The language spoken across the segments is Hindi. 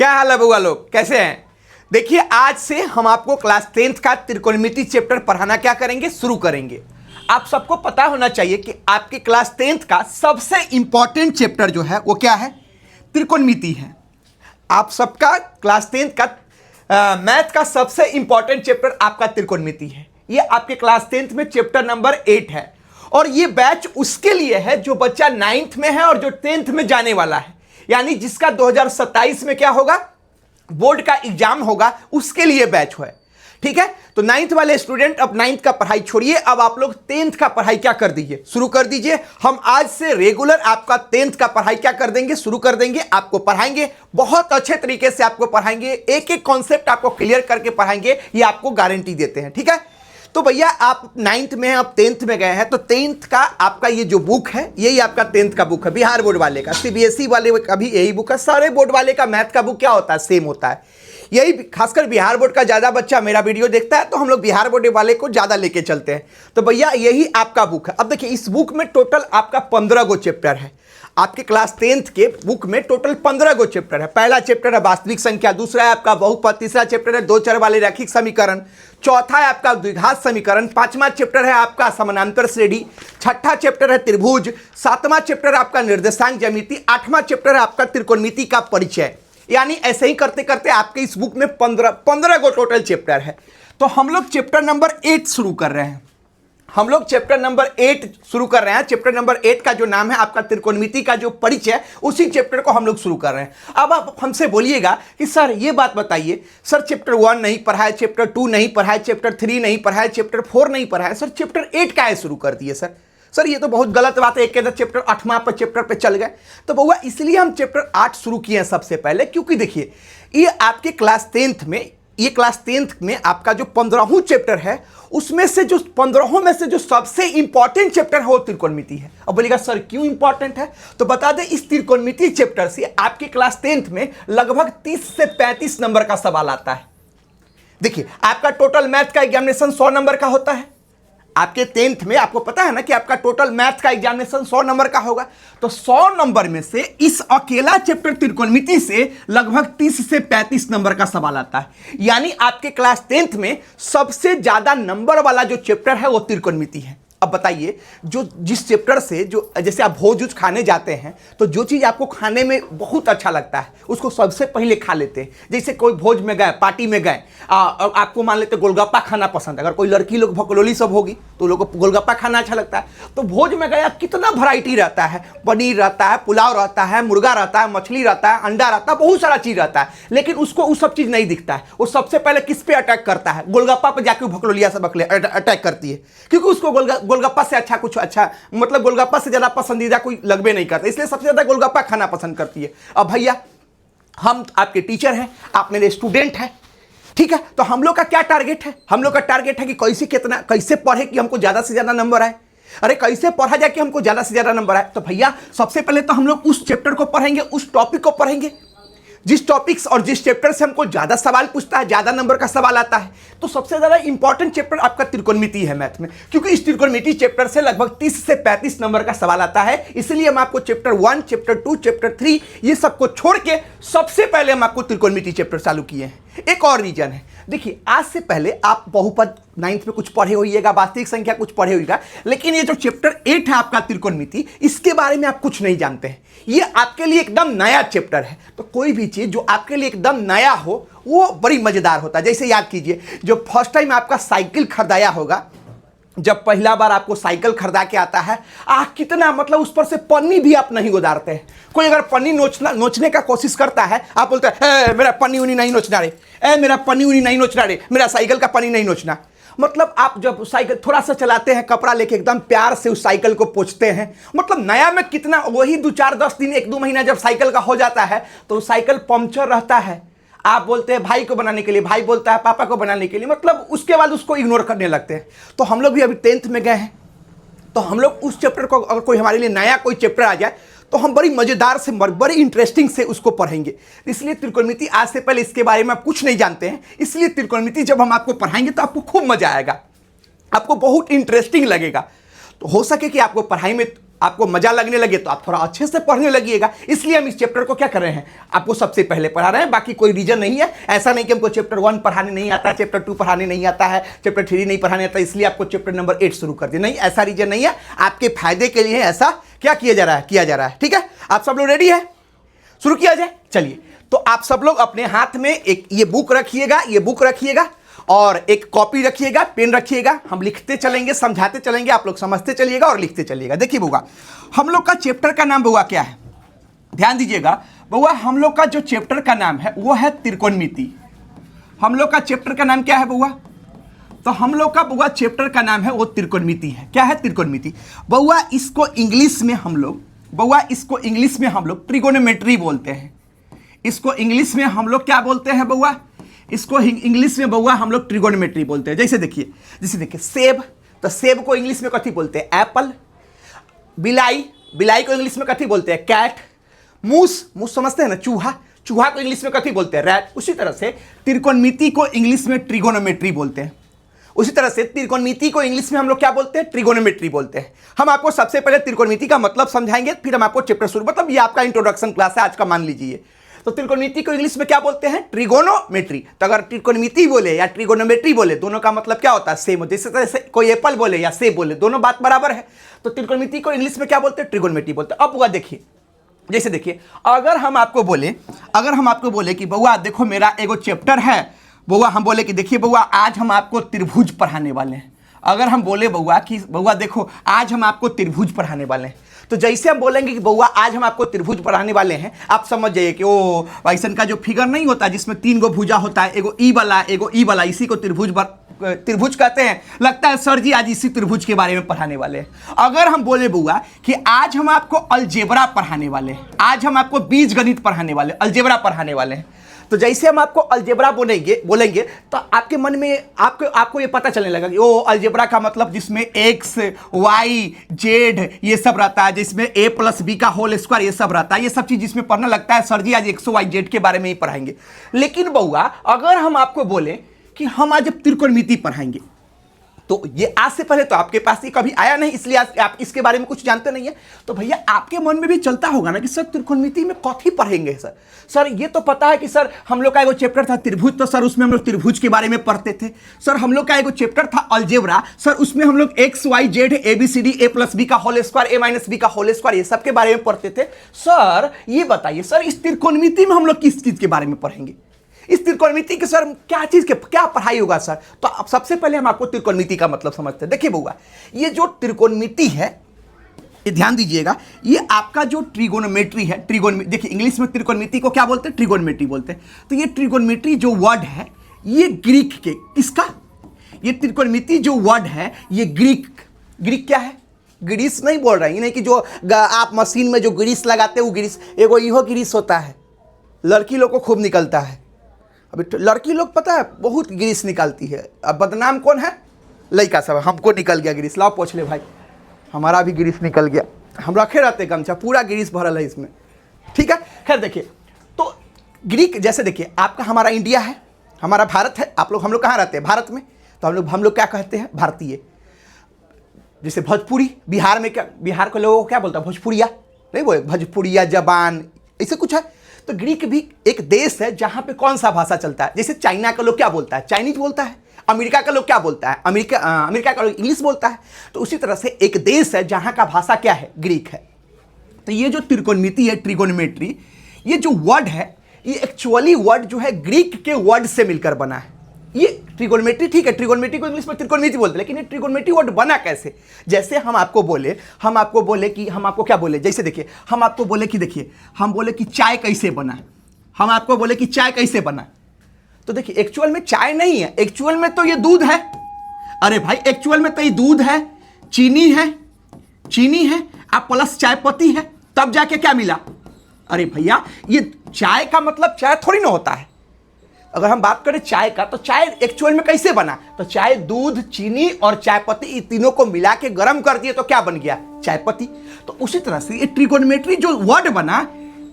क्या हाल है बुआ लोग, कैसे हैं? देखिए, आज से हम आपको क्लास 10th का त्रिकोणमिति चैप्टर पढ़ाना क्या करेंगे, शुरू करेंगे। आप सबको पता होना चाहिए कि आपके क्लास 10th का सबसे इंपॉर्टेंट चैप्टर जो है वो क्या है, त्रिकोणमिति है। आप सबका क्लास 10th का मैथ का सबसे इंपॉर्टेंट चैप्टर आपका त्रिकोणमिति है। ये आपके क्लास 10th में चैप्टर नंबर 8 है और ये बैच उसके लिए है जो बच्चा 9th में है और जो 10th में जाने वाला है, यानी जिसका 2027 में क्या होगा, बोर्ड का एग्जाम होगा, उसके लिए बैच है। ठीक है, तो 9th वाले स्टूडेंट अब 9th का पढ़ाई छोड़िए, अब आप लोग 10th का पढ़ाई क्या कर दीजिए, शुरू कर दीजिए। हम आज से रेगुलर आपका 10th का पढ़ाई क्या कर देंगे, शुरू कर देंगे। आपको पढ़ाएंगे, बहुत अच्छे तरीके से आपको पढ़ाएंगे, एक एक कॉन्सेप्ट आपको क्लियर करके पढ़ाएंगे, ये आपको गारंटी देते हैं। ठीक है, तो भैया आप 9th में अब 10th में गए हैं, तो 10th का आपका ये जो बुक है, यही आपका 10th का बुक है। बिहार बोर्ड वाले का, सीबीएसई वाले का भी यही बुक है। सारे बोर्ड वाले का मैथ का बुक क्या होता है, सेम होता है। यही खासकर बिहार बोर्ड का ज़्यादा बच्चा मेरा वीडियो देखता है, तो हम लोग बिहार बोर्ड वाले को ज़्यादा लेके चलते हैं। तो भैया यही आपका बुक है। अब देखिए, इस बुक में टोटल आपका 15 गो चैप्टर है। आपके क्लास 10th के बुक में टोटल 15 गो चैप्टर है। पहला चैप्टर है वास्तविक संख्या, दूसरा है आपका बहुपद, तीसरा चैप्टर है दो चर वाले रैखिक समीकरण, चौथा है आपका द्विघात समीकरण, पांचवा चैप्टर है आपका समानांतर श्रेणी, छठा चैप्टर है त्रिभुज, सातवां चैप्टर आपका निर्देशांक ज्यामिति, आठवां चैप्टर है आपका त्रिकोणमिति का परिचय। यानी ऐसे ही करते करते आपके इस बुक में 15 गो टोटल चैप्टर है। तो हम लोग चैप्टर नंबर 8 शुरू कर रहे हैं। चैप्टर नंबर 8 का जो नाम है आपका त्रिकोणमिति का जो परिचय, उसी चैप्टर को हम लोग शुरू कर रहे हैं। अब आप हमसे बोलिएगा कि सर ये बात बताइए, सर चैप्टर 1 नहीं पढ़ा है, चैप्टर 2 नहीं पढ़ा है, चैप्टर 3 नहीं पढ़ा है, चैप्टर 4 नहीं पढ़ा है, सर चैप्टर 8 का है शुरू कर दिए। सर ये तो बहुत गलत बात है, एक के चैप्टर 8वां पर चैप्टर पे चल गए। तो बउआ इसलिए हम चैप्टर 8 शुरू किए हैं सबसे पहले, क्योंकि देखिए ये आपके क्लास 10th में आपका जो 15वां चैप्टर है, उसमें से जो 15 में से जो सबसे इंपॉर्टेंट चैप्टर है वो त्रिकोणमिति है। अब बोलिएगा सर क्यों इंपॉर्टेंट है, तो बता दें, इस त्रिकोणमिति चैप्टर से आपके क्लास 10th में लगभग 30 से 35 नंबर का सवाल आता है। देखिए, आपका टोटल मैथ का एग्जामिनेशन 100 नंबर का होता है। आपके 10th में आपको पता है ना कि आपका टोटल मैथ का एग्जामिनेशन 100 नंबर का होगा। तो 100 नंबर में से इस अकेला चैप्टर त्रिकोणमिति से लगभग 30 से 35 नंबर का सवाल आता है। यानी आपके क्लास 10th में सबसे ज्यादा नंबर वाला जो चैप्टर है वो त्रिकोणमिति है। अब बताइए, जिस चैप्टर से जैसे आप भोज उज खाने जाते हैं, तो जो चीज़ आपको खाने में बहुत अच्छा लगता है उसको सबसे पहले खा लेते हैं। जैसे कोई भोज में गए, पार्टी में गए, आपको मान लेते गोलगप्पा खाना पसंद है। अगर कोई लड़की लोग भकलोली सब होगी तो लोगों को गोलगप्पा खाना अच्छा लगता है। तो भोज में गया, कितना वैरायटी रहता है, पनीर रहता है, पुलाव रहता है, मुर्गा रहता है, मछली रहता है, अंडा रहता है, बहुत सारा चीज़ रहता है। लेकिन उसको वो सब चीज़ नहीं दिखता है। वो सबसे पहले किस पे अटैक करता है, गोलगप्पा पर जाके भकलोलिया सब अटैक करती है, क्योंकि उसको गोलगप्पा से अच्छा कुछ अच्छा, मतलब गोलगप्पा से ज्यादा पसंदीदा कोई लगबे नहीं करता, इसलिए सबसे ज्यादा गोलगप्पा खाना पसंद करती है। अब भैया हम आपके टीचर हैं, आप मेरे स्टूडेंट हैं, ठीक है, तो हम लोग का क्या टारगेट है, हम लोग का टारगेट है कि कैसे पढ़े कि हमको ज्यादा से ज्यादा नंबर आए। अरे कैसे पढ़ा जाए कि हमको ज्यादा से ज्यादा नंबर आए। तो भैया सबसे पहले तो हम लोग उस चैप्टर को पढ़ेंगे, उस टॉपिक को पढ़ेंगे जिस टॉपिक्स और जिस चैप्टर से हमको ज्यादा सवाल पूछता है, ज्यादा नंबर का सवाल आता है। तो सबसे ज्यादा इंपॉर्टेंट चैप्टर आपका त्रिकोणमिति है मैथ में, क्योंकि इस त्रिकोणमिति चैप्टर से लगभग 30 से 35 नंबर का सवाल आता है। इसलिए हम आपको चैप्टर 1, चैप्टर 2, चैप्टर 3 ये सबको छोड़ के सबसे पहले हम आपको त्रिकोणमिति चैप्टर चालू किए हैं। एक और रीजन है, देखिए आज से पहले आप बहुपद 9th में कुछ पढ़े होइएगा, वास्तविक संख्या कुछ पढ़े होइएगा, लेकिन ये जो चैप्टर 8 है आपका त्रिकोणमिति, इसके बारे में आप कुछ नहीं जानते हैं। ये आपके लिए एकदम नया चैप्टर है। तो कोई भी चीज जो आपके लिए एकदम नया हो वो बड़ी मजेदार होता है। जैसे याद कीजिए, जो फर्स्ट टाइम आपका साइकिल खरीदाया होगा, जब पहला बार आपको साइकिल खरीदा के आता है, कितना मतलब उस पर से पन्नी भी आप नहीं उतारते हैं। कोई अगर पन्नी नोचने का कोशिश करता है, आप बोलते हैं मेरा पन्नी उन्नी नहीं नोचना रे, मेरा पन्नी उन्नी नहीं नोचना रे, मेरा साइकिल का पन्नी नहीं नोचना। मतलब आप जब साइकिल थोड़ा सा चलाते हैं, कपड़ा लेके एकदम प्यार से उस साइकिल को पोंछते हैं। मतलब नया में कितना, वही 2-4-10 दिन 1-2 महीना जब साइकिल का हो जाता है तो साइकिल पंक्चर रहता है। आप बोलते हैं भाई को बनाने के लिए, भाई बोलता है पापा को बनाने के लिए, मतलब उसके बाद उसको इग्नोर करने लगते हैं। तो हम लोग भी अभी 10th में गए हैं, तो हम लोग उस चैप्टर को, अगर कोई हमारे लिए नया कोई चैप्टर आ जाए तो हम बड़ी मजेदार से, बड़ी इंटरेस्टिंग से उसको पढ़ेंगे। इसलिए त्रिकोणमिति आज से पहले इसके बारे में आप कुछ नहीं जानते हैं, इसलिए त्रिकोणमिति जब हम आपको पढ़ाएंगे तो आपको खूब मजा आएगा, आपको बहुत इंटरेस्टिंग लगेगा। तो हो सके कि आपको पढ़ाई में आपको मजा लगने लगे तो आप थोड़ा अच्छे से पढ़ने लगिएगा। इसलिए हम इस चैप्टर को क्या कर रहे हैं, आपको सबसे पहले पढ़ा रहे हैं। बाकी कोई रीजन नहीं है, ऐसा नहीं कि हमको चैप्टर 1 पढ़ाने नहीं आता है, चैप्टर 2 पढ़ाने नहीं आता है, चैप्टर 3 नहीं पढ़ाने आता, इसलिए आपको चैप्टर नंबर 8 शुरू कर दिया। नहीं, ऐसा रीजन नहीं है, आपके फायदे के लिए ऐसा क्या किया जा रहा है। ठीक है, आप सब लोग रेडी है, शुरू किया जाए। चलिए, तो आप सब लोग अपने हाथ में एक ये बुक रखिएगा और एक कॉपी रखिएगा, पेन रखिएगा। हम लिखते चलेंगे, समझाते चलेंगे, आप लोग समझते चलिएगा और लिखते चलिएगा। देखिए बउआ, हम लोग का चैप्टर का नाम बउआ क्या है, ध्यान दीजिएगा बउआ। हम लोग का जो चैप्टर का नाम है वो है त्रिकोणमिति। हम लोग का चैप्टर का नाम क्या है बउआ, तो हम लोग का बउआ चैप्टर का नाम है वो त्रिकोणमिति है। क्या है, त्रिकोणमिति। बउआ इसको इंग्लिश में हम लोग ट्रिगोनोमेट्री बोलते हैं। इसको इंग्लिश में हम लोग क्या बोलते हैं बउआ, इसको इंग्लिश में बउआ हम लोग ट्रिगोनोमेट्री बोलते हैं। जैसे देखिए सेब, तो सेब को इंग्लिश में कथी बोलते हैं, एप्पल। बिलाई को इंग्लिश में कथी बोलते हैं, कैट। मूस समझते हैं ना, चूहा को इंग्लिश में कथी बोलते हैं, रैट। उसी तरह से त्रिकोणमिति को इंग्लिश में ट्रिगोनोमेट्री बोलते हैं। उसी तरह से त्रिकोणमिति को इंग्लिश में हम लोग क्या बोलते हैं, ट्रिगोनोमेट्री बोलते हैं। हम आपको सबसे पहले त्रिकोणमिति का मतलब समझाएंगे, फिर हम आपको चैप्टर शुरू, मतलब ये आपका इंट्रोडक्शन क्लास है आज का, मान लीजिए। तो त्रिकोणमिति को इंग्लिश में क्या बोलते हैं, ट्रिगोनोमेट्री। तो अगर त्रिकोणमिति बोले या ट्रिगोनोमेट्री बोले, दोनों का मतलब क्या होता है, सेम। जैसे तरह से कोई एप्पल बोले या सेब बोले, दोनों बात बराबर है। तो त्रिकोणमिति को इंग्लिश में क्या बोलते हैं, ट्रिगोनोमेट्री बोलते हैं। अब हुआ देखिए, जैसे देखिए, अगर हम आपको बोले कि बउआ देखो मेरा एगो चैप्टर है, बउआ हम बोले कि देखिए बउआ आज हम आपको त्रिभुज पढ़ाने वाले हैं। अगर हम बोले बउआ कि बउआ देखो आज हम आपको त्रिभुज पढ़ाने वाले हैं, तो जैसे हम बोलेंगे कि बउआ आज हम आपको त्रिभुज पढ़ाने वाले हैं, आप समझ जाइए कि वो वैसन का जो फिगर नहीं होता जिसमें 3 गो भुजा होता है, एगो ई वाला, इसी को त्रिभुज कहते हैं। लगता है सर जी आज इसी त्रिभुज के बारे में पढ़ाने वाले हैं। अगर हम बोले बउआ कि आज हम आपको अलजेब्रा पढ़ाने वाले हैं, आज हम आपको बीजगणित पढ़ाने वाले, अलजेब्रा पढ़ाने वाले हैं, तो जैसे हम आपको अलजेब्रा बोलेंगे तो आपके मन में आपको ये पता चलने लगा कि ओ अलजेब्रा का मतलब जिसमें x, y, z ये सब रहता है, जिसमें a + b का होल स्क्वायर ये सब रहता है। ये सब चीज जिसमें पढ़ना लगता है सर जी आज x, y, z के बारे में ही पढ़ाएंगे। लेकिन बउआ अगर हम आपको बोले कि हम आज त्रिकोणमिति पढ़ाएंगे, तो ये आज से पहले तो आपके पास ये कभी आया नहीं, इसलिए आप इसके बारे में कुछ जानते नहीं है। तो भैया आपके मन में भी चलता होगा ना कि सर त्रिकोणमिति में कथी पढ़ेंगे सर ये तो पता है कि सर हम लोग का एगो चैप्टर था त्रिभुज, तो सर उसमें हम लोग त्रिभुज के बारे में पढ़ते थे। सर हम लोग का एगो चैप्टर था अलजेब्रा, सर उसमें हम लोग x, y, z, ABCD, a + b का होल स्क्वायर, a - b का होल स्क्वायर ये सब के बारे में पढ़ते थे। सर ये बताइए सर इस त्रिकोणमिति में हम लोग किस चीज के बारे में पढ़ेंगे, इस त्रिकोणमिति के सर क्या पढ़ाई होगा सर। तो अब सबसे पहले हम आपको त्रिकोणमिति का मतलब समझते हैं। देखिए बउआ, ये जो त्रिकोणमिति है, ये ध्यान दीजिएगा, ये आपका जो ट्रिगोनोमेट्री है, देखिए इंग्लिश में त्रिकोणमिति को क्या बोलते हैं, ट्रिगोनोमेट्री बोलते हैं। तो ये ट्रिगोनोमेट्री जो वर्ड है, ये ग्रीक के किसका, ये त्रिकोणमिति जो वर्ड है ये ग्रीक क्या है, ग्रीस नहीं बोल रहे हैं, नहीं कि जो आप मशीन में जो ग्रीस लगाते हैं वो ग्रीस, एगो इहो ग्रीस होता है, लड़की लोग को खूब निकलता है। अभी लड़की लोग पता है बहुत ग्रीस निकालती है। अब बदनाम कौन है, लड़का सब। हमको निकल गया ग्रीस, लाओ पोछ ले भाई, हमारा भी ग्रीस निकल गया। हम रखे रहते गमछा, पूरा ग्रीस भरल है इसमें। ठीक है, खैर देखिए, तो ग्रीक जैसे देखिए आपका हमारा इंडिया है, हमारा भारत है, हम लोग कहाँ रहते हैं, भारत में। तो हम लोग क्या कहते हैं, भारतीय। जैसे भोजपुरी, बिहार में क्या, बिहार के लोगों को क्या बोलता है, भोजपुरिया नहीं बोले, भोजपुरिया जबान ऐसे कुछ है। तो ग्रीक भी एक देश है जहां पे कौन सा भाषा चलता है। जैसे चाइना का लोग क्या बोलता है, चाइनीज बोलता है। अमेरिका का लोग क्या बोलता है, अमेरिका का लोग इंग्लिश बोलता है। तो उसी तरह से एक देश है जहां का भाषा क्या है, ग्रीक है। तो ये जो त्रिकोणमिति है, ट्रिगोनोमेट्री, ये जो वर्ड है, ये एक्चुअली वर्ड जो है ग्रीक के वर्ड से मिलकर बना है। ये ट्रिगोनोमेट्री, ठीक है, ट्रिगोनोमेट्री को इंग्लिश में त्रिकोणमिति बोलते हैं, लेकिन ये ट्रिगोनोमेट्री वर्ड बना कैसे। जैसे हम आपको बोले कि हम आपको क्या बोले, जैसे देखिए हम आपको बोले कि देखिए हम बोले कि चाय कैसे बना, हम आपको बोले कि चाय कैसे बना, तो देखिए एक्चुअल में चाय नहीं है, एक्चुअल में तो ये दूध है। अरे भाई एक्चुअल में तो ये दूध है, चीनी है आप प्लस चाय पत्ती है, तब जाके क्या मिला। अरे भैया ये चाय का मतलब चाय थोड़ी ना होता है। अगर हम बात करें चाय का, तो चाय एक्चुअल में कैसे बना, तो चाय दूध, चीनी और चाय पत्ती, इन तीनों को मिला के गर्म कर दिए तो क्या बन गया, चाय पत्ती। तो उसी तरह से ये ट्रिगोनोमेट्री जो वर्ड बना,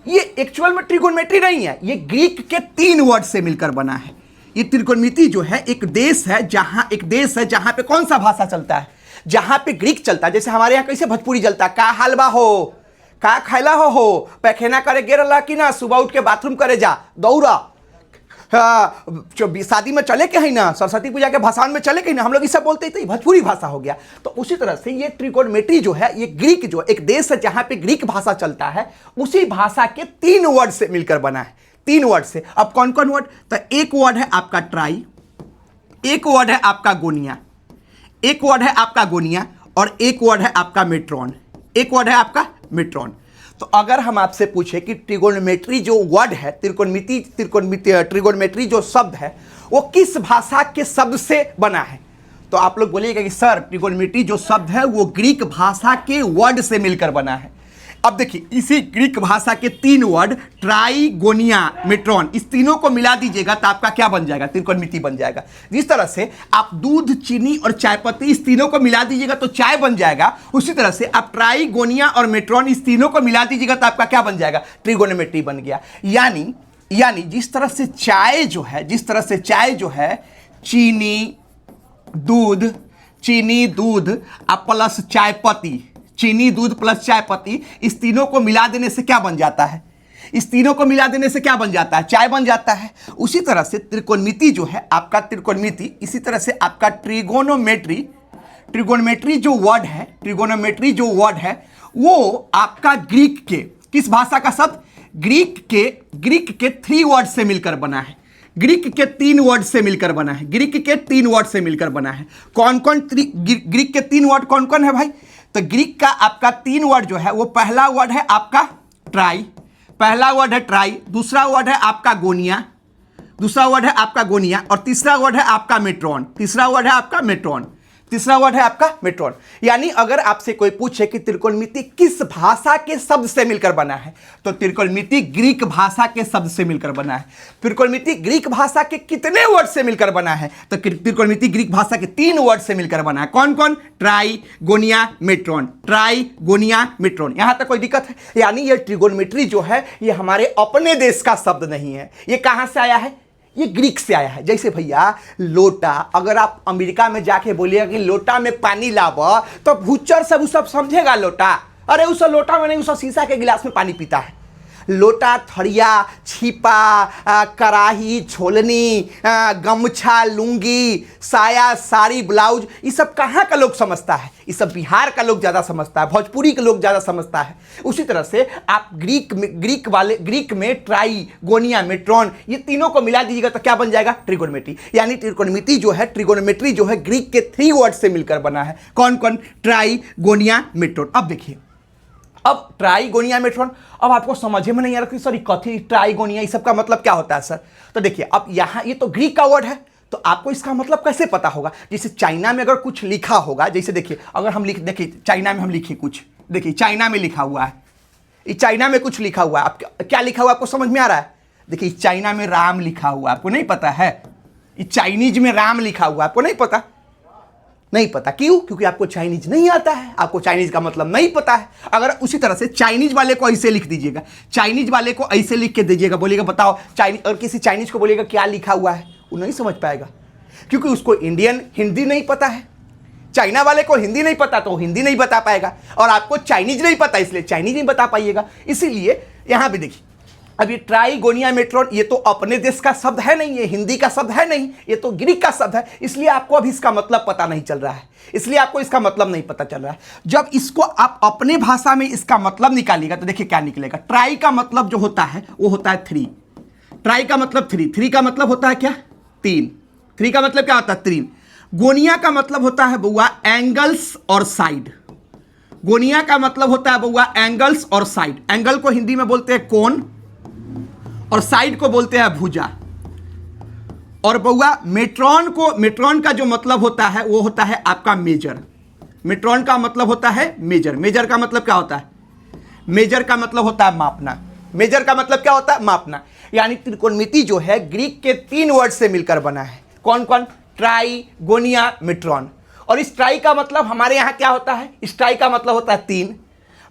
ये एक्चुअल में ट्रिगोनोमेट्री नहीं है, ये ग्रीक के 3 वर्ड से मिलकर बना है। ये त्रिकोणमिति जो है एक देश है जहां पे कौन सा भाषा चलता है, जहां पे ग्रीक चलता है, जैसे हमारे यहाँ कैसे भोजपुरी चलता, का हलवा हो, का खैला हो, पैखाना करे गेरला कि ना, सुबह उठ के बाथरूम करे जा, दौड़ा, शादी में चले के है ना, सरस्वती पूजा के भाषण में चले के ना, हम लोग इसे बोलते हैं, तो ये भोजपुरी भाषा हो गया। तो उसी तरह से ये ट्रिगोनोमेट्री जो है, ये ग्रीक जो एक देश है जहां पे ग्रीक भाषा चलता है, उसी भाषा के 3 वर्ड से मिलकर बना है, 3 वर्ड से। अब कौन कौन वर्ड, तो एक वर्ड है आपका ट्राई, एक वर्ड है आपका गोनिया, एक वर्ड है आपका गोनिया, और एक वर्ड है आपका मेट्रॉन, एक वर्ड है आपका मेट्रॉन। तो अगर हम आपसे पूछे कि ट्रिगोनोमेट्री जो वर्ड है, ट्रिगोनोमेट्री जो शब्द है, वो किस भाषा के शब्द से बना है, तो आप लोग बोलिएगा कि सर ट्रिगोनोमेट्री जो शब्द है वो ग्रीक भाषा के वर्ड से मिलकर बना है। अब देखिए, इसी ग्रीक भाषा के 3 वर्ड ट्राई, गोनिया, मेट्रॉन, इस तीनों को मिला दीजिएगा तो आपका क्या बन जाएगा, त्रिकोणमिति बन जाएगा। जिस तरह से आप दूध, चीनी और चाय पत्ती इस तीनों को मिला दीजिएगा तो चाय बन जाएगा, उसी तरह से आप ट्राई, गोनिया और मेट्रॉन इस तीनों को मिला दीजिएगा तो आपका क्या बन जाएगा, ट्रिगोनोमेट्री बन गया। यानी जिस तरह से चाय जो है चीनी दूध अब प्लस चाय पत्ती, चीनी दूध प्लस चाय पत्ती, इस तीनों को मिला देने से क्या बन जाता है, इस तीनों को मिला देने से क्या बन जाता है, चाय बन जाता है। उसी तरह से त्रिकोणमिति जो है आपका, त्रिकोणमिति, इसी तरह से आपका ट्रिगोनोमेट्री जो वर्ड है वो आपका ग्रीक के किस भाषा का शब्द, ग्रीक के 3 वर्ड से मिलकर बना है, ग्रीक के 3 वर्ड से मिलकर बना है, ग्रीक के 3 वर्ड से मिलकर बना है। कौन कौन ग्रीक के 3 वर्ड कौन कौन है भाई, तो ग्रीक का आपका 3 वर्ड जो है वो पहला वर्ड है आपका ट्राई, दूसरा वर्ड है आपका गोनिया, और तीसरा वर्ड है आपका मेट्रॉन। यानी अगर आपसे कोई पूछे कि त्रिकोणमिति किस भाषा के शब्द से मिलकर बना है, तो त्रिकोणमिति ग्रीक भाषा के शब्द से मिलकर बना है। त्रिकोणमिति ग्रीक भाषा के कितने वर्ड से मिलकर बना है, तो त्रिकोणमिति ग्रीक भाषा के 3 वर्ड से मिलकर बना है। कौन कौन, ट्राई, गोनिया, मेट्रॉन, यहां तक कोई दिक्कत है? यानी ये ट्रिगोनोमेट्री जो है ये हमारे अपने देश का शब्द नहीं है, ये कहां से आया है, ये ग्रीक से आया है। जैसे भैया लोटा, अगर आप अमेरिका में जाके बोलिएगा कि लोटा में पानी लाव, तो भूचर सब उस सब समझेगा लोटा, अरे उस लोटा में नहीं, उस शीशा के गिलास में पानी पीता है। लोटा, थड़िया, छिपा, कराही, छोलनी, गमछा, लुंगी, साया, साड़ी, ब्लाउज, ये सब कहाँ का लोग समझता है, ये सब बिहार का लोग ज़्यादा समझता है, भोजपुरी के लोग ज़्यादा समझता है। उसी तरह से आप ग्रीक में ट्राई, गोनिया, मेट्रॉन, ये तीनों को मिला दीजिएगा तो क्या बन जाएगा, ट्रिगोनोमेट्री। यानी ट्रिगोनोमेट्री जो है ग्रीक के 3 वर्ड से मिलकर बना है। कौन कौन, ट्राई, गोनिया, मेट्रॉन। अब देखिए, अब ट्राई, गोनिया, मेट्रॉन, अब आपको समझ में नहीं आ रहा कि सर कथी, ट्राई, गोनिया, इस सब का मतलब क्या होता है सर। तो देखिए, अब यहाँ ये तो ग्रीक का वर्ड है, तो आपको इसका मतलब कैसे पता होगा। जैसे चाइना में अगर कुछ लिखा होगा, जैसे देखिए अगर हम देखिए चाइना में हम लिखे कुछ, देखिए चाइना में लिखा हुआ है, इस चाइना में कुछ लिखा हुआ है, आप क्या लिखा हुआ आपको समझ में आ रहा है। देखिए चाइना में राम लिखा हुआ, आपको नहीं पता है, इस चाइनीज में राम लिखा हुआ, आपको नहीं पता। क्यों? क्योंकि आपको चाइनीज नहीं आता है, आपको चाइनीज का मतलब नहीं पता है। अगर उसी तरह से चाइनीज वाले को ऐसे लिख दीजिएगा, चाइनीज वाले को ऐसे लिख के दीजिएगा, बोलिएगा बताओ चाइनीज, और किसी चाइनीज को बोलिएगा क्या लिखा हुआ है, वो नहीं समझ पाएगा, क्योंकि उसको इंडियन हिंदी नहीं पता है। चाइना वाले को हिंदी नहीं पता तो हिंदी नहीं बता पाएगा, और आपको चाइनीज नहीं पता इसलिए चाइनीज नहीं बता पाइएगा। इसीलिए यहां पे देखिए, अब ये ट्राई, गोनिया, मेट्रॉन, ये तो अपने देश का शब्द है नहीं, ये हिंदी का शब्द है नहीं, ये तो ग्रीक का शब्द है, इसलिए आपको अभी इसका मतलब पता नहीं चल रहा है, जब इसको आप अपने भाषा में इसका मतलब निकालिएगा तो देखिए क्या निकलेगा। ट्राई का मतलब जो होता है वो होता है 3, ट्राई का मतलब 3 का मतलब होता है क्या, 3 का मतलब क्या होता है, 3। गोनिया का मतलब होता है बउआ एंगल्स और साइड, गोनिया का मतलब होता है बउआ एंगल्स और साइड। एंगल को हिंदी में बोलते हैं कोण, और साइड को बोलते हैं भुजा। और बउआ मेट्रॉन का जो मतलब होता है वो होता है आपका मेजर। मेट्रॉन का मतलब होता है मेजर। मेजर का मतलब क्या होता है, मेजर का मतलब होता है मापना। मेजर का मतलब क्या होता है, मापना। यानी त्रिकोणमिति जो है ग्रीक के 3 वर्ड से मिलकर बना है। कौन कौन, ट्राई, गोनिया, मेट्रॉन। और इस ट्राई का मतलब हमारे यहाँ क्या होता है, इस ट्राई का मतलब होता है 3।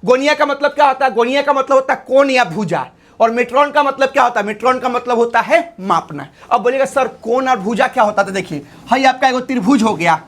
गोनिया का मतलब क्या होता है, गोनिया का मतलब होता है कोण या भुजा। और मेट्रॉन का मतलब क्या होता है, मेट्रॉन का मतलब होता है मापना। अब बोलिएगा सर कोण और भुजा क्या होता है, तो देखिए हाई आपका एगो त्रिभुज हो गया,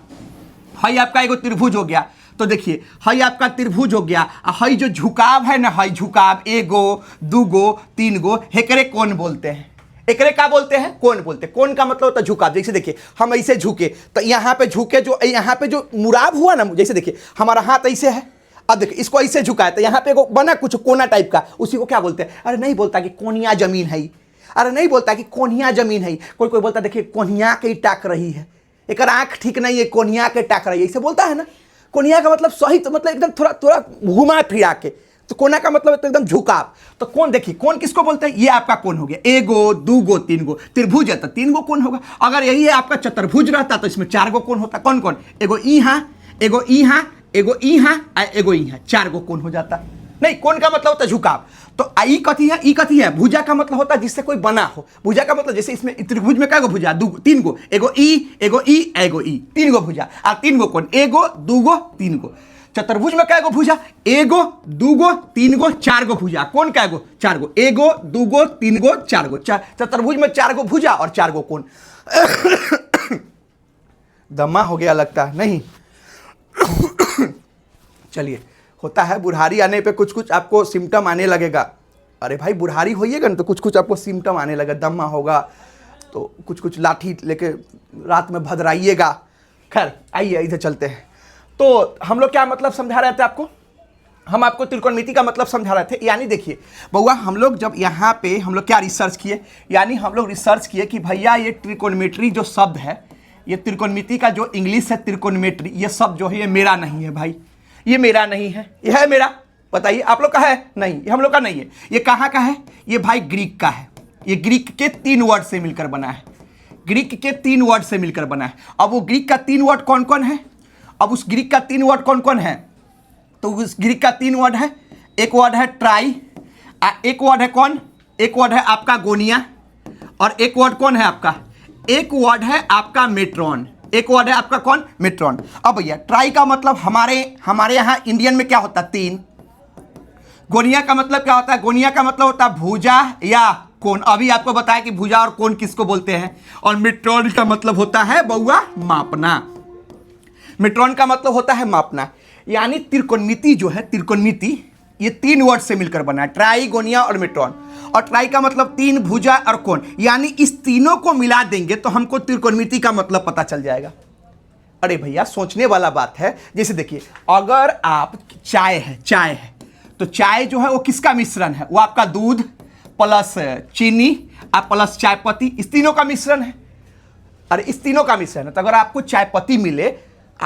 हई आपका एगो त्रिभुज हो गया। तो देखिए हई आपका त्रिभुज हो गया, हई जो झुकाव है ना, हई झुकाव एगो दूगो तीन गो, हेकरे कोण बोलते हैं। एकरे क्या बोलते हैं? कोण बोलते हैं। कोण का मतलब होता है झुकाव। जैसे देखिए हम ऐसे झुके तो यहाँ पे झुके, जो यहाँ पे जो मुड़ाव हुआ ना, जैसे देखिए हमारा हाथ ऐसे है, अब देखिए इसको ऐसे झुकाया तो यहाँ पे बना कुछ कोना टाइप का, उसी को क्या बोलते हैं? अरे नहीं बोलता कि कोनिया जमीन है, अरे नहीं बोलता कि कोनिया जमीन है। कोई कोई बोलता देखिए कोनिया के टाक रही है, एक आंख ठीक नहीं है, कोनिया के टाक रही है, ऐसे बोलता है ना। कोनिया का मतलब सही, तो मतलब एकदम थोड़ा थोड़ा घुमा फिरा के, तो कोना का मतलब तो एकदम झुकाव। तो कौन देखिए कौन किसको बोलते हैं? ये आपका कौन हो गया, एगो दूगो तीन गो। त्रिभुज है तो तीन गो कौन होगा। अगर यही है आपका चतुर्भुज रहता तो इसमें चार गो कौन होता। कौन कौन? एगो यहाँ, एगो यहाँ, एगो यहाँ, एगो यहाँ, चार गो कौन हो जाता। नहीं, कौन का मतलब होता है झुकाव। तो ई कथी है? ई कथी है? भुजा का मतलब होता है जिससे कोई बना हो। भुजा का मतलब जैसे इसमें त्रिभुज में क्या गो भुजा? तीन गो, एगो ई, एगो ई, एगो ई, तीन गो भुजा। और तीन गो कौन? एगो दूगो तीन गो। चतुर्भुज में क्या गो भुजा? एगो दूगो तीन गो चार गो भुजा। कौन क्या गो? चार गो। एगो दूगो तीन गो चार गो। चतुर्भुज में चार गो भुजा और चार गो कौन। दमा हो गया लगता है, नहीं? चलिए, होता है बुढ़ारी आने पे कुछ कुछ आपको सिम्टम आने लगेगा। अरे भाई बुढ़ारी होइएगा ना तो कुछ कुछ आपको सिम्टम आने लगेगा, दमा होगा तो कुछ कुछ लाठी लेके रात में भदराइएगा। खैर आइए इधर चलते हैं। तो हम लोग क्या मतलब समझा रहे थे आपको? हम आपको त्रिकोणमिति का मतलब समझा रहे थे। यानी देखिए बउआ, हम लोग जब यहाँ पे हम लोग क्या रिसर्च किए, यानी हम लोग रिसर्च किए कि भैया ये त्रिकोणमिति जो शब्द है, ये त्रिकोणमिति का जो इंग्लिश है त्रिकोणमिति, ये शब्द जो है ये मेरा नहीं है भाई, ये मेरा नहीं है। ये है मेरा? बताइए, आप लोग का है? नहीं, ये हम लोग का नहीं है। ये कहाँ का है? ये भाई ग्रीक का है। ये ग्रीक के 3 वर्ड से मिलकर बना है। ग्रीक के 3 वर्ड से मिलकर बना है। अब वो ग्रीक का 3 वर्ड कौन कौन है? अब उस ग्रीक का 3 वर्ड कौन कौन है? तो उस ग्रीक का 3 वर्ड है। एक वर्ड है ट्राई, एक वर्ड है कौन? एक वर्ड है आपका गोनिया, और एक वर्ड कौन है आपका? एक वर्ड है आपका मेट्रॉन। एक वर्ड है आपका कौन? मेट्रॉन। अब भैया ट्राई का मतलब हमारे यहाँ इंडियन में क्या होता है? 3। गोनिया का मतलब क्या होता है? गोनिया का मतलब होता है भुजा या कोण। अभी आपको बताया कि भुजा और कोण किसको बोलते हैं। और मेट्रॉन का मतलब होता है बउआ मापना। मेट्रॉन का मतलब होता है मापना। यानी त्रिकोणमिति जो है, त्रिकोणमिति ये 3 वर्ड से मिलकर बना है, ट्राई, गोनिया और मेट्रॉन। और ट्राई का मतलब 3, भुजा और कोण। यानी इस तीनों को मिला देंगे तो हमको त्रिकोणमिति का मतलब पता चल जाएगा। अरे भैया सोचने वाला बात है। जैसे देखिए, अगर आप चाय है तो चाय जो है वो किसका मिश्रण है? वो आपका दूध प्लस चीनी प्लस चाय पत्ती, इस तीनों का मिश्रण है। अरे इस तीनों का मिश्रण है। तो अगर आपको चाय पत्ती मिले,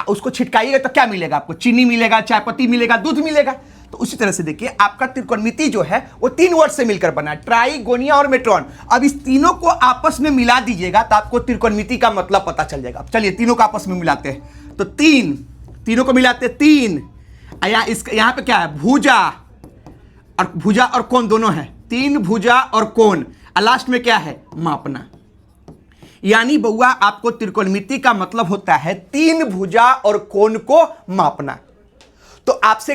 उसको छिटकाइएगा तो क्या मिलेगा आपको? चीनी मिलेगा, चाय पत्ती मिलेगा, दूध मिलेगा। तो उसी तरह से देखिए आपका त्रिकोणमिति जो है वो 3 वर्ड से मिलकर बना है, ट्राई, गोनिया और मेट्रॉन। अब इस तीनों को आपस में मिला दीजिएगा तो आपको त्रिकोणमिति का मतलब पता चल जाएगा। चलिए तीनों को आपस में मिलाते हैं। तो तीनों को मिलाते हैं 3। यहाँ पे क्या है? भुजा और कोण दोनों है। 3 भुजा और कोण, और लास्ट में क्या है? मापना। यानी बउआ आपको त्रिकोणमिति का मतलब होता है 3 भुजा और कोण को मापना। तो आपसे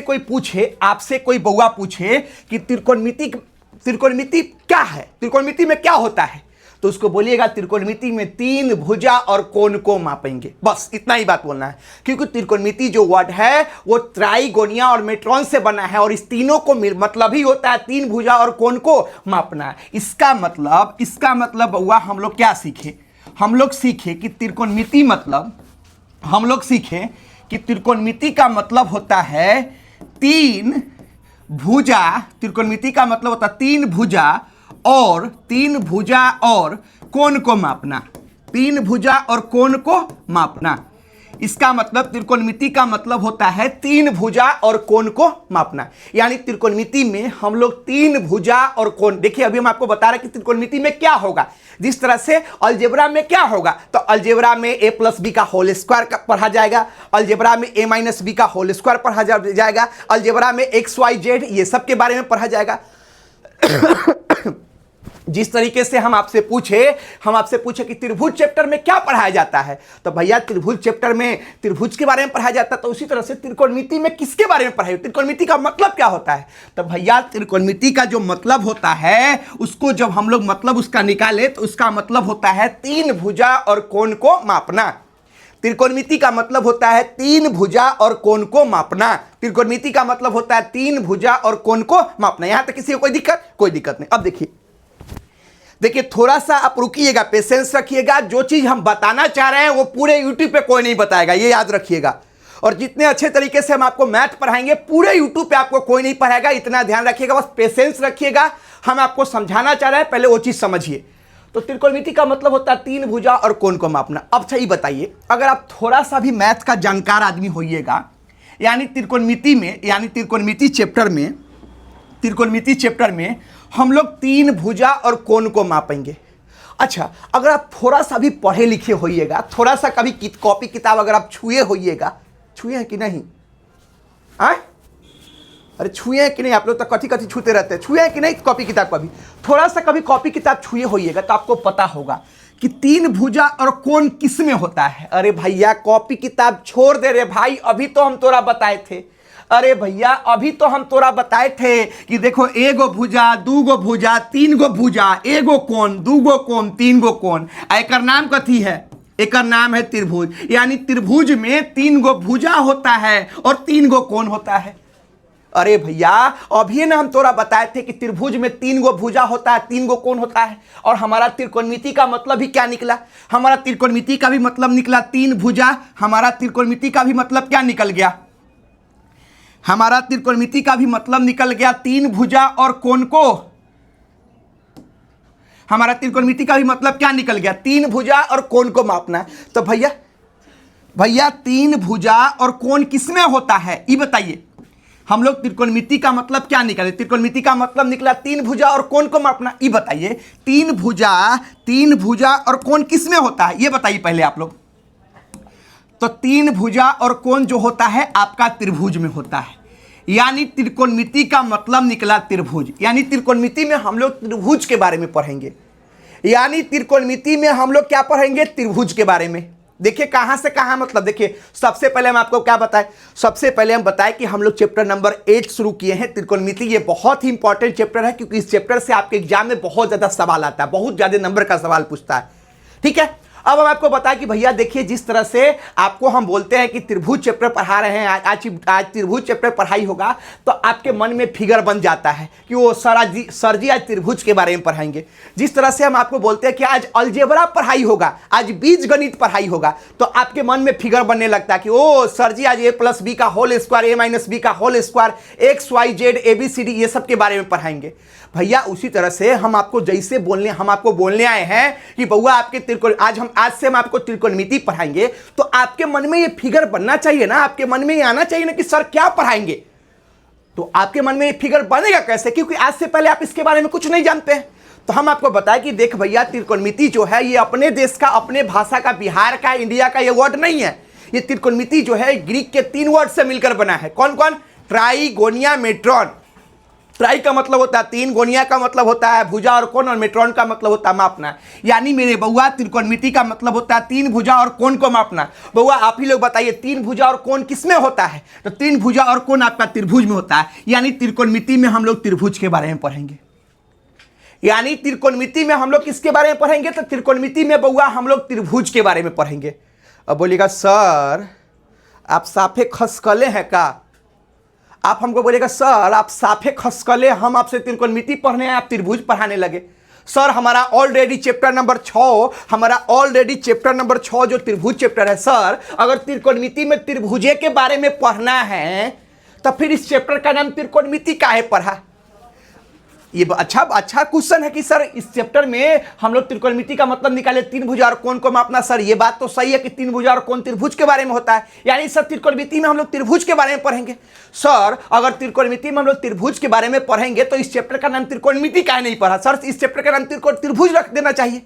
कोई बउआ पूछे कि त्रिकोणमिति क्या है, त्रिकोणमिति में क्या होता है, तो उसको बोलिएगा त्रिकोणमिति में 3 भुजा और कोण को मापेंगे। बस इतना ही बात बोलना है। क्योंकि त्रिकोणमिति जो वर्ड है वो ट्राई, गोनिया और मेट्रॉन से बना है, और इस तीनों को मतलब ही होता है 3 भुजा और कोण को मापना। इसका मतलब बउआ हम लोग क्या सीखे? हम लोग सीखे कि त्रिकोणमिति का मतलब होता है 3 भुजा। त्रिकोणमिति का मतलब होता है 3 भुजा और कोण को मापना। 3 भुजा और कोण को मापना। इसका मतलब त्रिकोणमिति का मतलब होता है 3 भुजा और कोण को मापना। यानी त्रिकोणमिति में हम लोग 3 भुजा और कोण, देखिए अभी हम आपको बता रहे हैं कि त्रिकोणमिति में क्या होगा। जिस तरह से अलजेब्रा में क्या होगा, तो अलजेब्रा में a + b का होल स्क्वायर पढ़ा जाएगा, अलजेब्रा में a - b का होल स्क्वायर पढ़ा जाएगा, अलजेब्रा में x y z ये सब के बारे में पढ़ा जाएगा। जिस तरीके से हम आपसे पूछे कि त्रिभुज चैप्टर में क्या पढ़ाया जाता है, तो भैया त्रिभुज चैप्टर में त्रिभुज के बारे में पढ़ाया जाता है। तो उसी तरह से त्रिकोणमिति में किसके बारे में पढ़ाया? त्रिकोणमिति का मतलब क्या होता है? तो भैया त्रिकोणमिति का जो मतलब होता है, उसको जब हम लोग मतलब उसका निकाले तो उसका मतलब होता है 3 भुजा और कोण को मापना। त्रिकोणमिति का मतलब होता है तीन भुजा और कोण को मापना। त्रिकोणमिति का मतलब होता है तीन भुजा और कोण को मापना। यहां तक किसी को कोई दिक्कत नहीं। अब देखिए थोड़ा सा आप रुकिएगा, पेशेंस रखिएगा। जो चीज हम बताना चाह रहे हैं वो पूरे यूट्यूब पे कोई नहीं बताएगा, ये याद रखिएगा। और जितने अच्छे तरीके से हम आपको मैथ पढ़ाएंगे पूरे यूट्यूब पे आपको कोई नहीं पढ़ाएगा, इतना ध्यान रखिएगा। बस पेशेंस रखिएगा, हम आपको समझाना चाह रहे हैं, पहले वो चीज समझिए। तो त्रिकोणमिति का मतलब होता है तीन भुजा और कोण को मापना। अब सही बताइए, अगर आप थोड़ा सा भी मैथ का जानकार आदमी होइएगा, यानी त्रिकोणमिति में, यानी त्रिकोणमिति चैप्टर में हम लोग तीन भुजा और कोण को मापेंगे। अच्छा, अगर आप थोड़ा सा भी पढ़े लिखे होइएगा, थोड़ा सा कभी कॉपी किताब अगर आप छुए होइएगा, छुए हैं कि नहीं? अरे छुए हैं कि नहीं? आप लोग तो कथी छूते रहते हैं, छुए हैं कि नहीं कॉपी किताब? कभी थोड़ा सा कभी कॉपी किताब छुए होइएगा तो आपको पता होगा कि तीन भुजा और कोण किस में होता है। अरे भैया कॉपी किताब छोड़ दे रे भाई, अभी तो हम तोरा बताए थे। अरे भैया अभी तो हम तोरा बताए थे कि देखो एगो भुजा, दूगो भुजा, तीन गो भुजा, एगो कोण, दूगो कोण, तीन गो कोण। एकर नाम कथी है? एकर नाम है त्रिभुज। यानी त्रिभुज में तीन गो भुजा होता है और तीन गो कोण होता है। अरे भैया अभी ना हम तोरा बताए थे कि त्रिभुज में तीन गो भुजा होता है, तीन गो कोण होता है। और हमारा त्रिकोणमिति का मतलब ही क्या निकला? हमारा त्रिकोणमिति का भी मतलब निकला तीन भुजा। हमारा त्रिकोणमिति का भी मतलब क्या निकल गया? हमारा त्रिकोणमिति का भी मतलब निकल गया तीन भुजा और कोण को। हमारा त्रिकोणमिति का भी मतलब क्या निकल गया? तीन भुजा और कोण को मापना। तो भैया तीन भुजा और कोण किसमें होता है ये बताइए। हम लोग त्रिकोणमिति का मतलब क्या निकाले? त्रिकोणमिति का मतलब निकला तीन भुजा और कोण को मापना। ये बताइए तीन भुजा और कोण किसमें होता है ये बताइए पहले आप लोग। तो तीन भुजा और कोण जो होता है आपका त्रिभुज में होता है। यानी त्रिकोणमिति का मतलब निकला त्रिभुज। यानी त्रिकोणमिति में हम लोग त्रिभुज के बारे में पढ़ेंगे। यानी त्रिकोणमिति में हम लोग क्या पढ़ेंगे? त्रिभुज के बारे में। देखिए कहां से कहां, मतलब देखिए सबसे पहले हम आपको क्या बताएं? सबसे पहले हम बताएं कि हम लोग चैप्टर नंबर 8 शुरू किए हैं त्रिकोणमिति। ये बहुत ही इंपॉर्टेंट चैप्टर है क्योंकि इस चैप्टर से आपके एग्जाम में बहुत ज्यादा सवाल आता है, बहुत ज्यादा नंबर का सवाल पूछता है। ठीक है, अब हम आपको बताएं कि भैया देखिए जिस तरह से आपको हम बोलते हैं कि त्रिभुज चैप्टर पढ़ा रहे हैं, आज त्रिभुज चैप्टर पढ़ाई होगा तो आपके मन में फिगर बन जाता है कि वो सर जी आज त्रिभुज के बारे में पढ़ाएंगे। जिस तरह से हम आपको बोलते हैं कि आज अलजेब्रा पढ़ाई होगा, आज बीजगणित पढ़ाई होगा, तो आपके मन में फिगर बनने लगता है कि ओ सर जी आज a+b का होल स्क्वायर, a-b का होल स्क्वायर, XYZ ABCD ये सब के बारे में पढ़ाएंगे। भैया उसी तरह से हम आपको बोलने आए हैं कि बउआ आपके आज से हम आपको त्रिकोणमिति पढ़ाएंगे, तो आपके मन में ये फिगर बनना चाहिए ना, आपके मन में ये आना चाहिए ना कि सर क्या पढ़ाएंगे। तो आपके मन में ये फिगर बनेगा कैसे? क्योंकि आज से पहले आप इसके बारे में कुछ नहीं जानते हैं। तो हम आपको बताएं कि देख भैया त्रिकोणमिति जो है ये अपने देश का, अपने भाषा का, बिहार का, इंडिया का ये वर्ड नहीं है। ये त्रिकोणमिति जो है ग्रीक के 3 वर्ड से मिलकर बना है। कौन कौन? ट्राई, गोनिया, मेट्रॉन। ट्राई का मतलब होता है तीन, गोनिया का मतलब होता है भुजा और कोण, और मेट्रॉन का मतलब होता है मापना। यानी मेरे बउआ त्रिकोणमिति का मतलब होता है तीन भुजा और कोण को मापना। बउआ आप ही लोग बताइए तीन भुजा और कोण किसमें होता है? तो तीन भुजा और कोण आपका त्रिभुज में होता है। यानी त्रिकोणमिति में हम लोग त्रिभुज के बारे में पढ़ेंगे। यानी त्रिकोणमिति में हम लोग किसके बारे में पढ़ेंगे? तो त्रिकोणमिति में बउआ हम लोग त्रिभुज के बारे में पढ़ेंगे। अब बोलिएगा सर आप साफे खसकले हैं का? आप हमको बोलेगा सर आप साफे खसकले, हम आपसे त्रिकोणमिति पढ़ने हैं, आप त्रिभुज पढ़ाने लगे। सर हमारा ऑलरेडी चैप्टर नंबर 6 जो त्रिभुज चैप्टर है, सर अगर त्रिकोणमिति में त्रिभुजे के बारे में पढ़ना है तो फिर इस चैप्टर का नाम त्रिकोणमिति काहे पढ़ा? ये अच्छा क्वेश्चन है कि सर इस चैप्टर में हम लोग त्रिकोणमिति का मतलब निकाले तीन भुजा और कोण को मापना। सर ये बात तो सही है कि तीन भुजा और कोण त्रिभुज के बारे में होता है, यानी सर त्रिकोणमिति में हम लोग त्रिभुज के बारे में पढ़ेंगे। सर अगर त्रिकोणमिति में हम लोग त्रिभुज के बारे में पढ़ेंगे तो इस चैप्टर का नाम त्रिकोणमिति काहे नहीं पढ़ा? सर इस चैप्टर का नाम त्रिभुज रख देना चाहिए।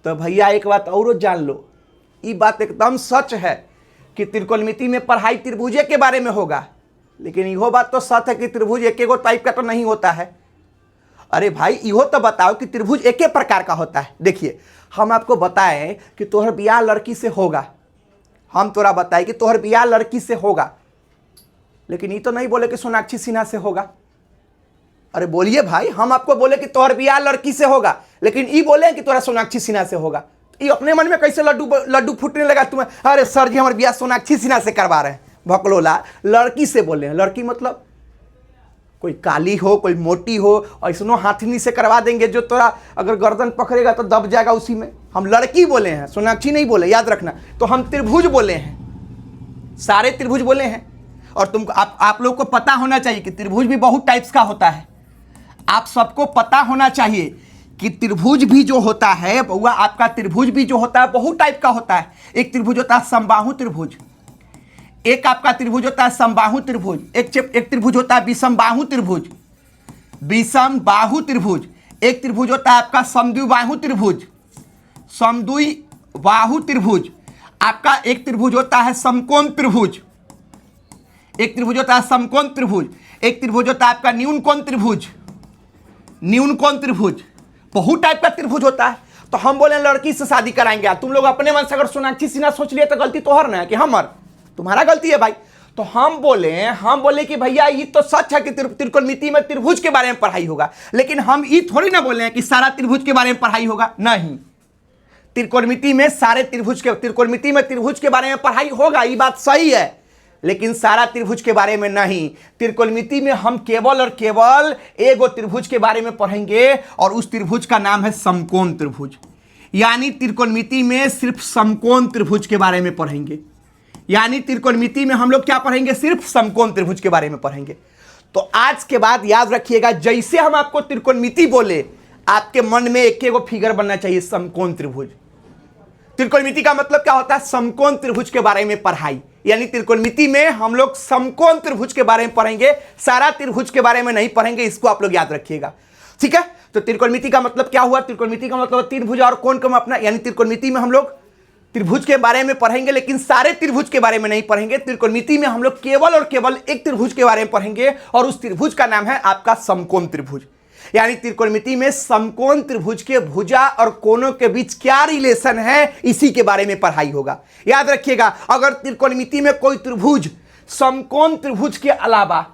तो भैया एक बात और जान लो, ये बात एकदम सच है कि त्रिकोणमिति में पढ़ाई त्रिभुजे के बारे में होगा, लेकिन यह बात तो सच है कि त्रिभुज एक टाइप का तो नहीं होता है। अरे भाई इहो तो बताओ कि त्रिभुज एक प्रकार का होता है। देखिए हम आपको बताएं कि तोहर बियाह लड़की से होगा, हम तोरा बताएं कि तोहर बियाह लड़की से होगा, लेकिन ये तो नहीं बोले कि सोनाक्षी सिन्हा से होगा। अरे बोलिए भाई, हम आपको बोले कि तोहर बियाह लड़की से होगा, लेकिन ये बोले कि तोरा सोनाक्षी सिन्हा से होगा। ये अपने मन में कैसे लड्डू लड्डू फूटने लगा तुम्हें? अरे सर जी हमारे बियाह सोनाक्षी सिन्हा से करवा रहे हैं। भकलोला, लड़की से बोले हैं। लड़की मतलब कोई काली हो, कोई मोटी हो, ऐसनो हाथनी से करवा देंगे जो तोरा अगर गर्दन पकड़ेगा तो दब जाएगा उसी में। हम लड़की बोले हैं, सोनाक्षी नहीं बोले, याद रखना। तो हम त्रिभुज बोले हैं, सारे त्रिभुज बोले हैं। और तुमको आप लोग को पता होना चाहिए कि त्रिभुज भी बहुत टाइप्स का होता है। आप सबको पता होना चाहिए कि त्रिभुज भी जो होता है बउआ, आपका त्रिभुज भी जो होता है बहुत टाइप का होता है। एक त्रिभुज होता है समबाहु त्रिभुज, एक आपका त्रिभुज होता है समबाहु त्रिभुज, एक त्रिभुज होता है विषमबाहु त्रिभुज, विषमबाहु त्रिभुज। एक त्रिभुज होता है आपका समद्विबाहु त्रिभुज, समद्विबाहु त्रिभुज। आपका एक त्रिभुज होता है समकोण त्रिभुज, एक त्रिभुज होता है समकोण त्रिभुज। एक त्रिभुज होता है आपका न्यून कोण त्रिभुज, न्यून कोण त्रिभुज। बहुत टाइप का त्रिभुज होता है। तो हम बोले लड़की से शादी कराएंगे। तुम लोग अपने मन से अगर सोनाक्षी सिन्हा सोच लिए तो गलती तोहर ना है कि हमर, तुम्हारा गलती है भाई। तो हम बोले कि भैया ये तो सच है कि त्रिकोणमिति में त्रिभुज के बारे में पढ़ाई होगा, लेकिन हम ये थोड़ी ना बोले हैं कि सारा त्रिभुज के बारे में पढ़ाई होगा। नहीं, त्रिकोणमिति में सारे त्रिकोणमिति में त्रिभुज के बारे में पढ़ाई होगा, ये बात सही है, लेकिन सारा त्रिभुज के बारे में नहीं। त्रिकोणमिति में हम केवल और केवल एगो त्रिभुज के बारे में पढ़ेंगे और उस त्रिभुज का नाम है समकोण त्रिभुज। यानी त्रिकोणमिति में सिर्फ समकोण त्रिभुज के बारे में पढ़ेंगे। यानी त्रिकोणमिति में हम लोग क्या पढ़ेंगे? सिर्फ समकोण त्रिभुज के बारे में पढ़ेंगे। तो आज के बाद याद रखिएगा, जैसे हम आपको त्रिकोणमिति बोले, आपके मन में एक एगो फिगर बनना चाहिए, समकोण त्रिभुज। त्रिकोणमिति का मतलब क्या होता है? समकोण त्रिभुज के बारे में पढ़ाई। यानी त्रिकोणमिति में हम लोग समकोण त्रिभुज के बारे में पढ़ेंगे, सारा त्रिभुज के बारे में नहीं पढ़ेंगे। इसको आप लोग याद रखिएगा, ठीक है। तो त्रिकोणमिति का मतलब क्या हुआ? त्रिकोणमिति का मतलब त्रिभुज और कोण को अपना, यानी त्रिकोणमिति में हम लोग त्रिभुज के बारे में पढ़ेंगे, लेकिन सारे त्रिभुज के बारे में नहीं पढ़ेंगे। त्रिकोणमिति में हम लोग केवल और केवल एक त्रिभुज के बारे में पढ़ेंगे और उस त्रिभुज का नाम है आपका समकोण त्रिभुज। यानी त्रिकोणमिति में समकोण त्रिभुज के भुजा और कोणों के बीच क्या रिलेशन है, इसी के बारे में पढ़ाई होगा। याद रखिएगा, अगर त्रिकोणमिति में कोई त्रिभुज समकोण त्रिभुज के अलावा,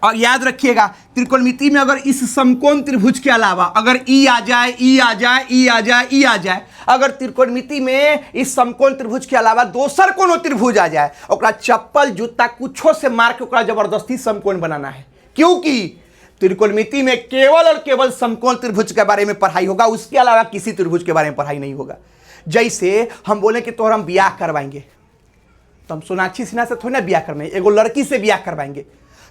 और याद रखिएगा त्रिकोणमिति में अगर इस समकोण त्रिभुज के अलावा अगर ई आ जाए, ई आ जाए, ई आ जाए, ई आ जाए, अगर त्रिकोणमिति में इस समकोण त्रिभुज के अलावा दोसर कोनो त्रिभुज आ जाए, ओकरा चप्पल जूता कुछो से मार के ओकरा जबरदस्ती समकोण बनाना है। क्योंकि त्रिकोणमिति में केवल और केवल समकोण त्रिभुज के बारे में पढ़ाई होगा, उसके अलावा किसी त्रिभुज के बारे में पढ़ाई नहीं होगा। जैसे हम बोले कि तोहर हम ब्याह करवाएंगे, तो हम सोनाक्षी सिन्हा से थोड़ी ना ब्याह करवाएंगे, एगो लड़की से ब्याह करवाएंगे।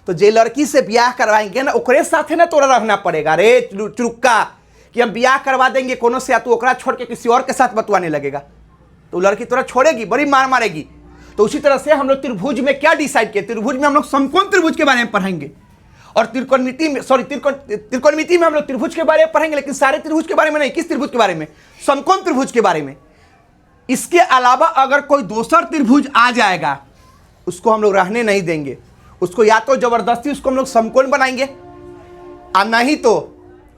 तो जे लड़की से ब्याह करवाएंगे ना, ओकरे साथे ना तोरा रहना पड़ेगा रे चुरुक्का, कि हम ब्याह करवा देंगे कोनो से, तू ओकरा छोड़ के किसी और के साथ बतवाने लगेगा, तो लड़की तोरा छोड़ेगी, बड़ी मार मारेगी। तो उसी तरह से हम लोग त्रिभुज में क्या डिसाइड किए? त्रिभुज में हम लोग समकोण त्रिभुज के बारे में पढ़ेंगे, और त्रिकोणमिति में त्रिकोणमिति में हम लोग त्रिभुज के बारे में पढ़ेंगे, लेकिन सारे त्रिभुज के बारे में नहीं। किस त्रिभुज के बारे में? समकोण त्रिभुज के बारे में। इसके अलावा अगर कोई दूसरा त्रिभुज आ जाएगा, उसको हम लोग रहने नहीं देंगे। उसको या तो जबरदस्ती उसको हम लोग समकोण बनाएंगे, और नहीं तो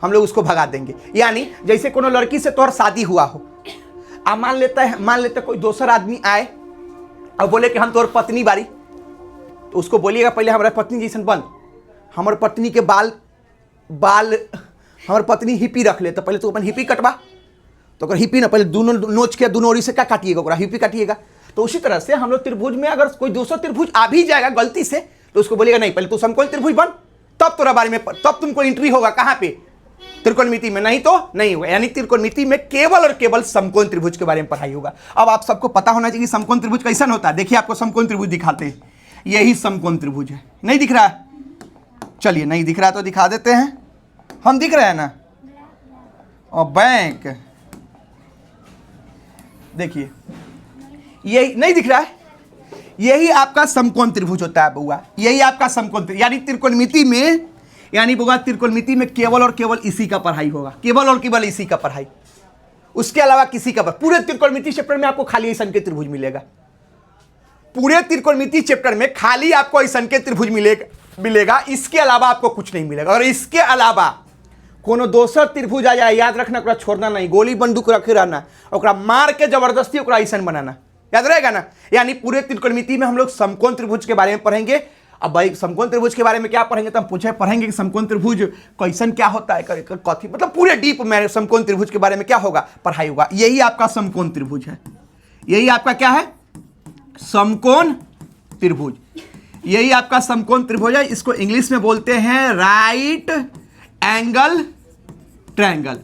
हम लोग उसको भगा देंगे। यानी जैसे कोनो लड़की से तोहर शादी हुआ हो, अब मान लेते कोई दूसरा आदमी आए और बोले कि हम तोहर पत्नी बारी, तो उसको बोलिएगा पहले हमारा पत्नी जैसन बन, हमारे पत्नी के बाल हमारे पत्नी हिप्पी रख ले, तो पहले तू अपन हिप्पी कटवा। तो अगर हिप्पी ना, पहले दोनों नोच के दोनों ओरी से क्या काटिएगा? ओकरा हिप्पी काटिएगा। तो उसी तरह से हम लोग त्रिभुज में अगर कोई दूसरा त्रिभुज आ भी जाएगा गलती से, तो उसको बोलिएगा नहीं, पहले तू समकोण त्रिभुज बन, तब तोरा बारे में, तब तुमको एंट्री होगा कहाँ पे? त्रिकोणमिति में। नहीं तो नहीं होगा। यानी त्रिकोणमिति में केवल और केवल समकोण त्रिभुज के बारे में पढ़ाई होगा। अब आप सबको पता होना चाहिए कि समकोण त्रिभुज कैसा होता है। देखिए आपको समकोण त्रिभुज दिखाते हैं, यही समकोण त्रिभुज है। नहीं दिख रहा है? चलिए, नहीं दिख रहा तो दिखा देते हैं। हम दिख रहे हैं ना? और बैंक देखिए, यही नहीं दिख रहा है, यही आपका समकोण त्रिभुज होता है बउआ। यही आपका समकोण त्रिभुज, यानी त्रिकोणमिति में, यानी बउआ त्रिकोणमिति में केवल और केवल इसी का पढ़ाई होगा, केवल और केवल इसी का पढ़ाई, उसके अलावा किसी का। पूरे त्रिकोणमिति चैप्टर में आपको खाली ऐसा के त्रिभुज मिलेगा। पूरे त्रिकोणमिति चैप्टर में खाली आपको ऐसा के त्रिभुज मिलेगा, इसके अलावा आपको कुछ नहीं मिलेगा। और इसके अलावा कोनो दोसर त्रिभुज आ जाए, याद रखना, ओकरा छोड़ना नहीं, गोली बंदूक रखे रहना, ओकरा मार के जबरदस्ती ओकरा ऐसा बनाना, याद रहेगा ना। यानी पूरे त्रिकोणमिति में हम लोग समकोण त्रिभुज के बारे में पढ़ेंगे, अब भाई समकोण त्रिभुज के बारे में क्या पढ़ेंगे, तो हम पढ़ेंगे कि समकोण त्रिभुज क्वेश्चन क्या होता है, कथी मतलब पूरे डीप में समकोण त्रिभुज के बारे में क्या होगा, पढ़ाई होगा। यही आपका समकोण त्रिभुज है, यही आपका क्या है, समकोण त्रिभुज, यही आपका समकोण त्रिभुज है। इसको इंग्लिश में बोलते हैं राइट एंगल ट्रायंगल,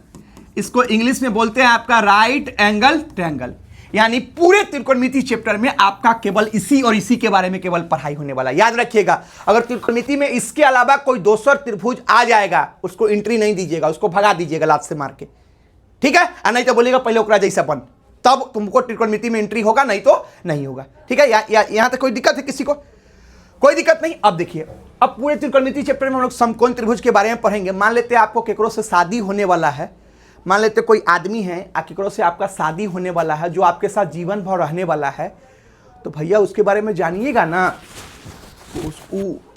इसको इंग्लिश में बोलते हैं आपका राइट एंगल ट्रायंगल। यानी पूरे त्रिकोणमिति चैप्टर में आपका केवल इसी और इसी के बारे में केवल पढ़ाई होने वाला। याद रखिएगा, अगर त्रिकोणमिति में इसके अलावा कोई दूसरा त्रिभुज आ जाएगा उसको एंट्री नहीं दीजिएगा, उसको भगा दीजिएगा लात से मार के, ठीक है। नहीं तो बोलिएगा पहले ओकरा जैसा बन, तब तुमको त्रिकोणमिति में एंट्री होगा, नहीं तो नहीं होगा, ठीक है। यहां तक कोई दिक्कत है किसी को? कोई दिक्कत नहीं। अब देखिए, अब पूरे त्रिकोणमिति चैप्टर में हम लोग समकोण त्रिभुज के बारे में पढ़ेंगे। मान लेते हैं आपको केकरो से शादी होने वाला है, मान लेते कोई आदमी है केकरो से आपका शादी होने वाला है, जो आपके साथ जीवन भर रहने वाला है, तो भैया उसके बारे में जानिएगा ना।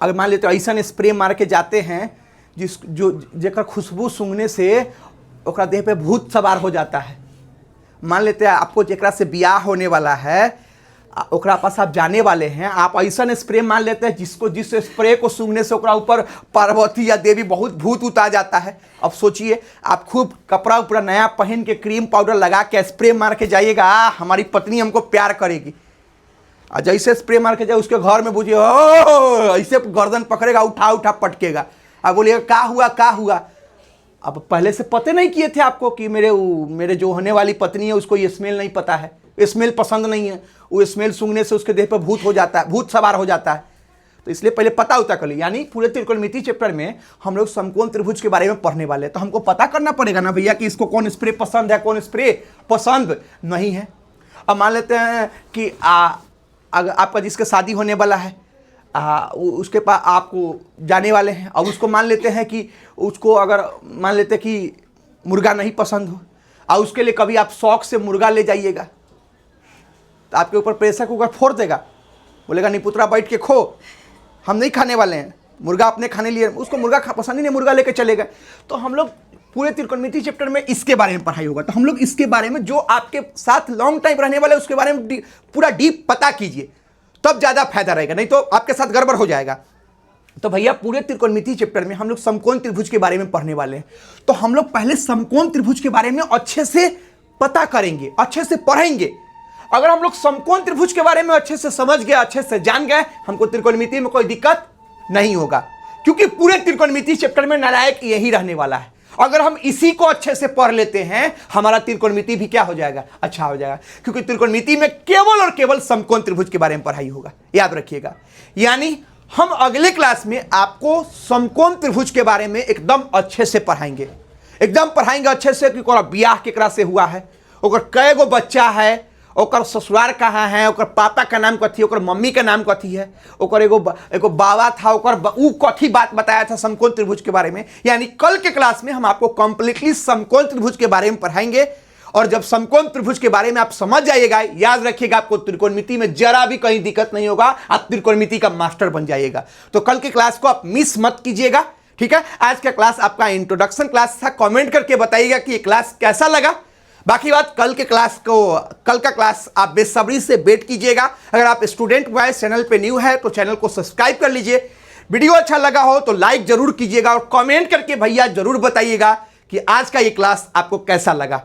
अगर मान लेते ऐसा स्प्रे मार के जाते हैं जेकर खुशबू सूंघने से ओकरा देह पे भूत सवार हो जाता है। मान लेते हैं आपको जेकरा से ब्याह होने वाला है, ओकरा पास आप जाने वाले हैं, आप ऐसा स्प्रे मान लेते हैं जिस स्प्रे को सूंघने से ओकरा ऊपर पार्वती या देवी बहुत भूत उतार जाता है। अब सोचिए, आप खूब कपड़ा उपड़ा नया पहन के क्रीम पाउडर लगा के स्प्रे मार के जाइएगा, हमारी पत्नी हमको प्यार करेगी, और जैसे स्प्रे मार के जाए उसके घर में बुझिए ऐसे गर्दन पकड़ेगा, उठा उठा पटकेगा, आप बोलिएगा क्या हुआ क्या हुआ। अब पहले से पते नहीं किए थे आपको कि मेरे जो होने वाली पत्नी है उसको ये स्मेल नहीं पता है, स्मेल पसंद नहीं है, वो स्मेल सूंघने से उसके देह पर भूत हो जाता है, भूत सवार हो जाता है। तो इसलिए पहले पता होता कर ली। यानी पूरे त्रिकोणमिति चैप्टर में हम लोग समकोण त्रिभुज के बारे में पढ़ने वाले हैं, तो हमको पता करना पड़ेगा ना भैया कि इसको कौन स्प्रे पसंद है, कौन स्प्रे पसंद नहीं है। अब मान लेते हैं कि अगर आपका जिसका शादी होने वाला है उसके पास आपको जाने वाले हैं, अब उसको मान लेते हैं कि उसको अगर मान लेते कि मुर्गा नहीं पसंद हो, और उसके लिए कभी आप शौक से मुर्गा ले जाइएगा तो आपके ऊपर प्रेशर कुकर फोड़ देगा, बोलेगा नहीं पुत्रा बैठ के खो, हम नहीं खाने वाले हैं मुर्गा, अपने खाने लिए, उसको मुर्गा पसंद ही नहीं, मुर्गा लेके चलेगा। तो हम लोग पूरे त्रिकोणमिति चैप्टर में इसके बारे में पढ़ाई होगा, तो हम लोग इसके बारे में जो आपके साथ लॉन्ग टाइम रहने वाले उसके बारे में पूरा डीप पता कीजिए, तब ज़्यादा फायदा रहेगा, नहीं तो आपके साथ गड़बड़ हो जाएगा। तो भैया पूरे त्रिकोणमिति चैप्टर में हम लोग समकोण त्रिभुज के बारे में पढ़ने वाले हैं, तो हम लोग पहले समकोण त्रिभुज के बारे में अच्छे से पता करेंगे, अच्छे से पढ़ेंगे। अगर हम लोग समकोण त्रिभुज के बारे में अच्छे से समझ गए, अच्छे से जान गए, हमको त्रिकोणमिति में कोई दिक्कत नहीं होगा, क्योंकि पूरे त्रिकोणमिति चैप्टर में नालायक यही रहने वाला है। अगर हम इसी को अच्छे से पढ़ लेते हैं, हमारा त्रिकोणमिति भी क्या हो जाएगा, अच्छा हो जाएगा, क्योंकि त्रिकोणमिति में केवल और केवल समकोण त्रिभुज के बारे में पढ़ाई होगा, याद रखिएगा। यानी हम अगले क्लास में आपको समकोण त्रिभुज के बारे में एकदम अच्छे से पढ़ाएंगे, एकदम पढ़ाएंगे अच्छे से कि ओकरा ब्याह केकरा से हुआ है, ओकर कई गो बच्चा है, ओकर ससुराल कहाँ है, ओकर पापा का नाम कथी है, ओकर मम्मी का नाम कथी है, ओकर एगो बाबा था, ओकर ऊ कथी बात बताया था समकोण त्रिभुज के बारे में। यानी कल के क्लास में हम आपको कंप्लीटली समकोण त्रिभुज के बारे में पढ़ाएंगे, और जब समकोण त्रिभुज के बारे में आप समझ जाइएगा, याद रखिएगा, आपको त्रिकोणमिति में जरा भी कहीं दिक्कत नहीं होगा, आप त्रिकोणमिति का मास्टर बन जाइएगा। तो कल के क्लास को आप मिस मत कीजिएगा, ठीक है। आज का क्लास आपका इंट्रोडक्शन क्लास था, कमेंट करके बताइएगा कि ये क्लास कैसा लगा। बाकी बात कल का क्लास आप बेसब्री से वेट कीजिएगा। अगर आप स्टूडेंट वाइज चैनल पे न्यू है तो चैनल को सब्सक्राइब कर लीजिए। वीडियो अच्छा लगा हो तो लाइक जरूर कीजिएगा, और कमेंट करके भैया जरूर बताइएगा कि आज का ये क्लास आपको कैसा लगा।